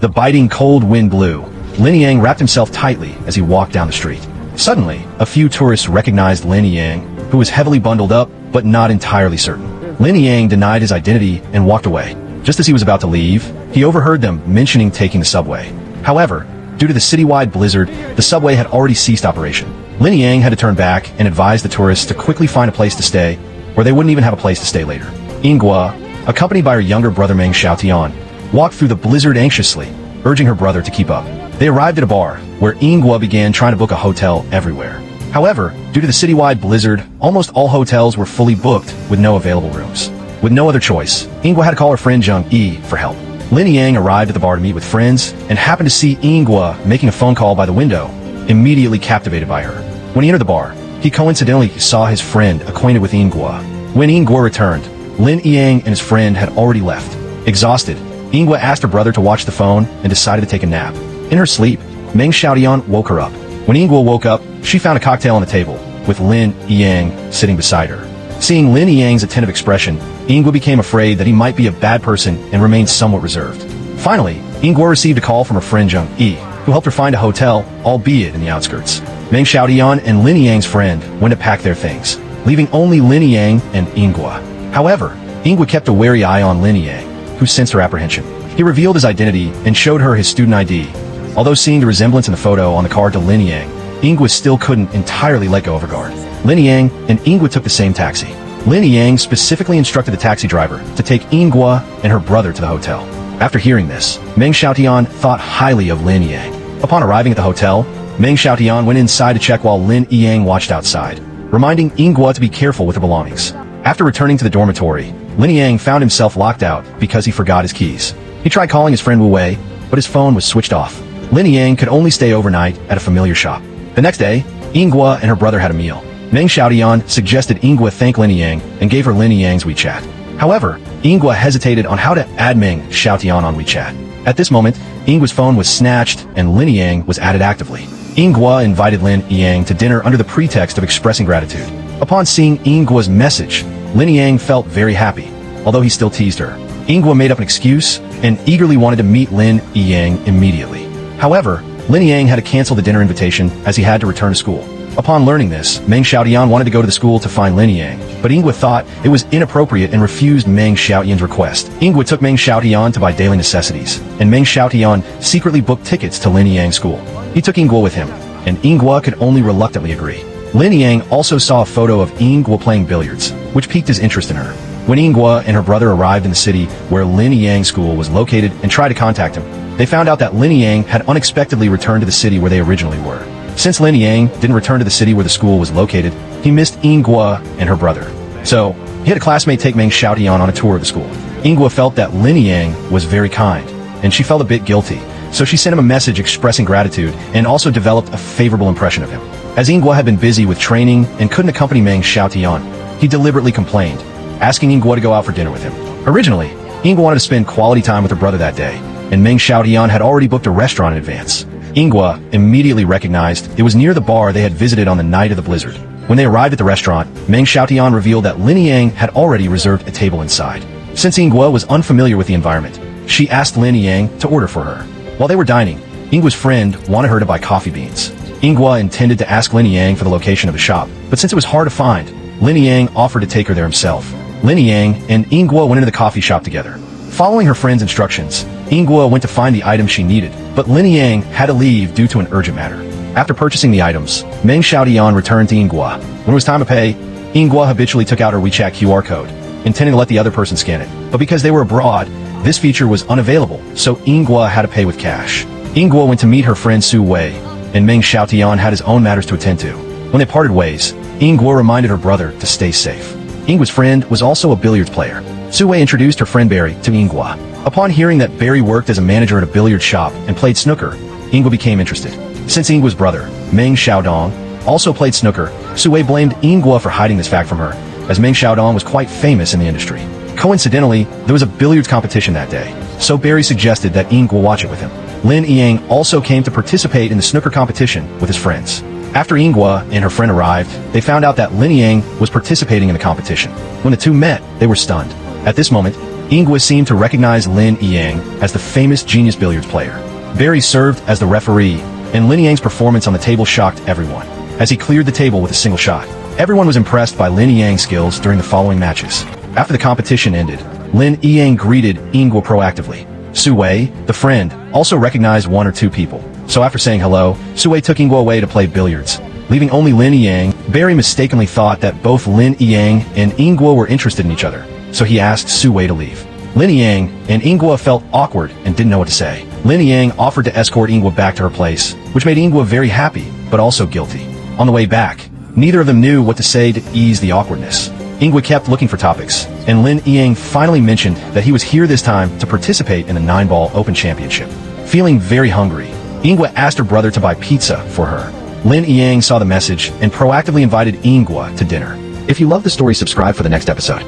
The biting cold wind blew. Lin Yang wrapped himself tightly as he walked down the street. Suddenly, a few tourists recognized Lin Yang, who was heavily bundled up, but not entirely certain. Lin Yang denied his identity and walked away. Just as he was about to leave, he overheard them mentioning taking the subway. However, due to the citywide blizzard, the subway had already ceased operation. Lin Yang had to turn back and advise the tourists to quickly find a place to stay, or they wouldn't even have a place to stay later. Yinghua, accompanied by her younger brother Meng Xiaotian, walked through the blizzard anxiously, urging her brother to keep up. They arrived at a bar, where Yinghua began trying to book a hotel everywhere. However, due to the citywide blizzard, almost all hotels were fully booked with no available rooms. With no other choice, Yinghua had to call her friend Zheng Yi for help. Lin Yang arrived at the bar to meet with friends and happened to see Yinghua making a phone call by the window, immediately captivated by her. When he entered the bar, he coincidentally saw his friend acquainted with Yinghua. When Yinghua returned, Lin Yang and his friend had already left. Exhausted, Yinghua asked her brother to watch the phone and decided to take a nap. In her sleep, Meng Xiaotian woke her up. When Yinghua woke up, she found a cocktail on the table, with Lin Yang sitting beside her. Seeing Lin Yang's attentive expression, Yinghua became afraid that he might be a bad person and remained somewhat reserved. Finally, Yinghua received a call from her friend Zheng Yi, who helped her find a hotel, albeit in the outskirts. Meng Xiaotian and Lin Yang's friend went to pack their things, leaving only Lin Yang and Yinghua. However, Yinghua kept a wary eye on Lin Yang, who sensed her apprehension. He revealed his identity and showed her his student ID. Although seeing the resemblance in the photo on the card to Lin Yang, Yinghua still couldn't entirely let go of her guard. Lin Yang and Yinghua took the same taxi. Lin Yang specifically instructed the taxi driver to take Yinghua and her brother to the hotel. After hearing this, Meng Xiaotian thought highly of Lin Yang. Upon arriving at the hotel, Meng Xiaotian went inside to check while Lin Yang watched outside, reminding Yinghua to be careful with her belongings. After returning to the dormitory, Lin Yang found himself locked out because he forgot his keys. He tried calling his friend Wu Wei, but his phone was switched off. Lin Yang could only stay overnight at a familiar shop. The next day, Yinghua and her brother had a meal. Meng Xiaotian suggested Yinghua thank Lin Yang and gave her Lin Yang's WeChat. However, Yinghua hesitated on how to add Meng Xiaotian on WeChat. At this moment, Yinghua's phone was snatched and Lin Yang was added actively. Yinghua invited Lin Yang to dinner under the pretext of expressing gratitude. Upon seeing Yinghua's message, Lin Yang felt very happy, although he still teased her. Yinghua made up an excuse and eagerly wanted to meet Lin Yang immediately. However, Lin Yang had to cancel the dinner invitation as he had to return to school. Upon learning this, Meng Xiaotian wanted to go to the school to find Lin Yang, but Yinghua thought it was inappropriate and refused Meng Xiaotian's request. Yinghua took Meng Xiaotian to buy daily necessities, and Meng Xiaotian secretly booked tickets to Lin Yang's school. He took Yinghua with him, and Yinghua could only reluctantly agree. Lin Yang also saw a photo of Yinghua playing billiards, which piqued his interest in her. When Yinghua and her brother arrived in the city where Lin Yang's school was located and tried to contact him, they found out that Lin Yang had unexpectedly returned to the city where they originally were. Since Lin Yang didn't return to the city where the school was located, he missed Yinghua and her brother. So, he had a classmate take Meng Xiaotian on a tour of the school. Yinghua felt that Lin Yang was very kind, and she felt a bit guilty, so she sent him a message expressing gratitude and also developed a favorable impression of him. As Yinghua had been busy with training and couldn't accompany Meng Xiaotian, he deliberately complained, asking Yinghua to go out for dinner with him. Originally, Yinghua wanted to spend quality time with her brother that day, and Meng Xiaotian had already booked a restaurant in advance. Yinghua immediately recognized it was near the bar they had visited on the night of the blizzard. When they arrived at the restaurant, Meng Xiaotian revealed that Lin Yang had already reserved a table inside. Since Yinghua was unfamiliar with the environment, she asked Lin Yang to order for her. While they were dining, Yinghua's friend wanted her to buy coffee beans. Yinghua intended to ask Lin Yang for the location of the shop, but since it was hard to find, Lin Yang offered to take her there himself. Lin Yang and Yinghua went into the coffee shop together. Following her friend's instructions, Yinghua went to find the items she needed, but Lin Yang had to leave due to an urgent matter. After purchasing the items, Meng Xiaotian returned to Yinghua. When it was time to pay, Yinghua habitually took out her WeChat QR code, intending to let the other person scan it. But because they were abroad, this feature was unavailable, so Yinghua had to pay with cash. Yinghua went to meet her friend Su Wei, and Meng Xiaotian had his own matters to attend to. When they parted ways, Yinghua reminded her brother to stay safe. Yinghua's friend was also a billiards player. Su Wei introduced her friend Barry to Yinghua. Upon hearing that Barry worked as a manager at a billiard shop and played snooker, Yinghua became interested. Since Yinghua's brother, Meng Xiaodong, also played snooker, Su Wei blamed Yinghua for hiding this fact from her, as Meng Xiaodong was quite famous in the industry. Coincidentally, there was a billiards competition that day, so Barry suggested that Yinghua watch it with him. Lin Yang also came to participate in the snooker competition with his friends. After Yinghua and her friend arrived, they found out that Lin Yang was participating in the competition. When the two met, they were stunned. At this moment, Ingwa seemed to recognize Lin Yang as the famous genius billiards player. Barry served as the referee, and Lin Yang's performance on the table shocked everyone, as he cleared the table with a single shot. Everyone was impressed by Lin Yang's skills during the following matches. After the competition ended, Lin Yang greeted Ingwa proactively. Su Wei, the friend, also recognized one or two people. So after saying hello, Su Wei took Ingwa away to play billiards. Leaving only Lin Yang, Barry mistakenly thought that both Lin Yang and Ingwa were interested in each other, so he asked Su Wei to leave. Lin Yang and Ingwa felt awkward and didn't know what to say. Lin Yang offered to escort Ingwa back to her place, which made Ingwa very happy, but also guilty. On the way back, neither of them knew what to say to ease the awkwardness. Ingwa kept looking for topics, and Lin Yang finally mentioned that he was here this time to participate in the 9-ball Open Championship. Feeling very hungry, Ingwa asked her brother to buy pizza for her. Lin Yang saw the message and proactively invited Ingwa to dinner. If you love the story, subscribe for the next episode.